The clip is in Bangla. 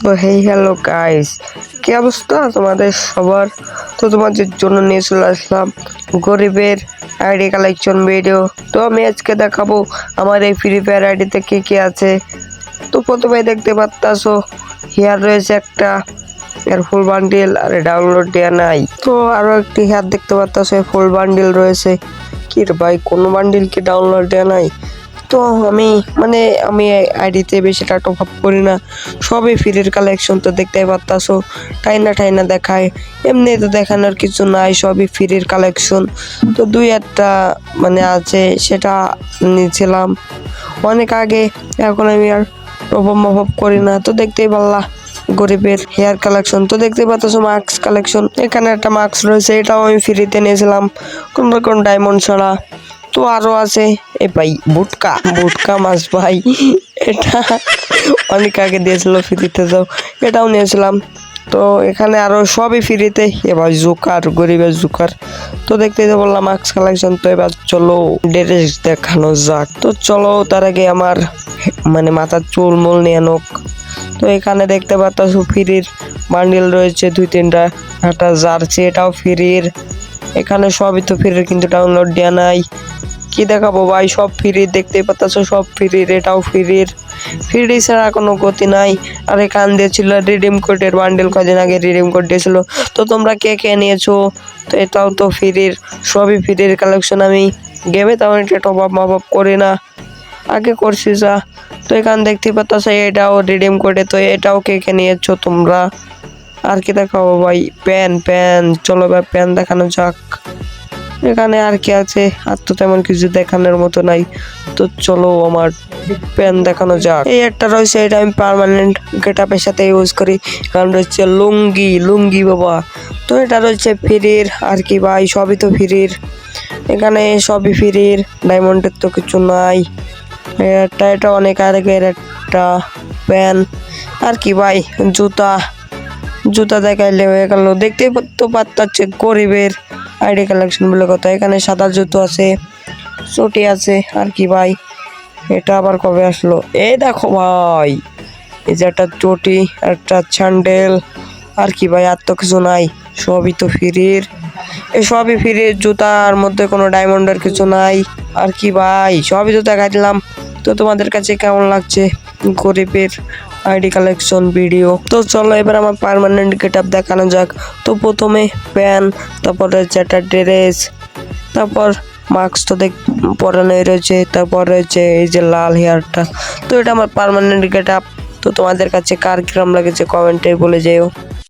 তো হেই হ্যালো গাইস, কি অবস্থা তোমাদের সবার? তো তোমাদের জন্য নিয়ে চলে আসলাম গরিবের আইডি কালেকশন ভিডিও। তো আমি আজকে দেখাবো আমার এই ফ্রি ফায়ার আইডিতে কি কি আছে। তো প্রথমে দেখতে পাচ্তাছো হেয়ার রয়েছে একটা, এর ফুল বান্ডিল আর ডাউনলোড দেওয়া নাই। তো আরো একটি হেয়ার দেখতে পাচ্তাছো, ফুল বান্ডিল রয়েছে। কি রে ভাই, কোনো বান্ডিল কি ডাউনলোড দেওয়া নাই? তো আমি আইডিতে বেশিটা টপ আপ করি না, সবই ফ্রির কালেকশন। তো দেখতেই পারতাছো টাইনা টাইনা দেখায়, এমনি তো দেখানোর কিছু নাই, সবই ফ্রির কালেকশন। তো দুই একটা আছে, সেটা নিয়েছিলাম অনেক আগে, এখন আমি আর টপ আপ করি না। তো দেখতেই পারলা গরিবের হেয়ার কালেকশন। তো দেখতে পাচ্ছ মাস্ক কালেকশন, এখানে একটা মাস্ক রয়েছে, এটাও আমি ফ্রিতে নিয়েছিলাম কোন রকম ডায়মন্ড ছাড়া। তো আরো আছে এ ভাই বুটকা বুটকা মাছ ভাই, এটা অনেক আগে দিয়েছিল ফ্রিতে, তো এটাও নিয়েছিলাম। তো এখানে আরো সবই ফ্রিতে। এবার জোকার, গরিবের জোকার। তো দেখতেই তো বললাম মাস্ক কালেকশন। তো এবার চলো ড্রেস দেখানো যাক। তো চলো তার আগে আমার মাথার চুল মুল নিয়ে নোক। তো এখানে দেখতে পাচ্ছ ফ্রির বান্ডিল রয়েছে দুই তিনটা, একটা জার্সি, এটাও ফ্রির। এখানে সবই তো ফ্রির, কিন্তু ডাউনলোড দেওয়া নাই। কি দেখাবো ভাই, সব ফ্রি, দেখতেই পাচ্ছ সব ফ্রির, এটাও ফ্রির। ফ্রি ছাড়া কোনো গতি নাই। আর এখান দিয়েছিল রিডিম কোডের বান্ডেল, কদিন আগে রিডিম কোড দিয়েছিল। তো তোমরা কে কে নিয়েছো? তো এটাও তো ফ্রির, সবই ফ্রির কালেকশন। আমি গেমে তেমন এটা টপ আপ করি না, আগে করছি যা। তো এখান দেখতে পাচ্ছ এটাও রিডিম কোডে। তো এটাও কে কে নিয়েছো তোমরা? আর কি দেখাবো ভাই, প্যান প্যান, চলো ভাই প্যান দেখানো যাক। এখানে আর কি আছে, আর তো তেমন কিছু দেখানোর মতো নাই। তো চলো আমার প্যান দেখানো যাক। এই একটা রয়েছে, এটা আমি পার্মানেন্ট গেটআপের সাথে ইউজ করি। কারণ রয়েছে লুঙ্গি, লুঙ্গি বাবা। তো এটা রয়েছে ফ্রির, আর কি ভাই সবই তো ফ্রির, এখানে সবই ফ্রির, ডায়মন্ডের তো কিছু নাই। এটা অনেক আগের একটা প্যান। আর কি ভাই, জুতা, জুতা দেখাইলে হয়ে গেল। দেখতেই তো পাচ্ছি গরিবের আইডি কালেকশন বলে কথা। এখানে সাদা জুতো আছে, চটি আছে। আর কি ভাই, এটা আবার কবে আসলো? এই দেখো ভাই, এই যে একটা চটি, একটা স্যান্ডেল। আর কি ভাই, আর তো কিছু নাই, সবই তো ফ্রির। এই সবই ফ্রির, জুতার মধ্যে কোনো ডায়মন্ডের কিছু নাই। আর কি ভাই, সবই তো দেখাই দিলাম। তো তোমাদের কাছে কেমন লাগছে গরিবের আইডি কালেকশন ভিডিও? তো চলো এবার আমার পার্মানেন্ট গেটআপ দেখানো যাক। তো প্রথমে প্যান, তারপরে একটা ড্রেস, তারপর মাস্ক তো পরানোই রয়েছে, তারপর রয়েছে এই যে লাল হেয়ারটা। তো এটা আমার পার্মানেন্ট গেটআপ। তো তোমাদের কাছে কার কিরম লাগেছে কমেন্টে বলে যেও।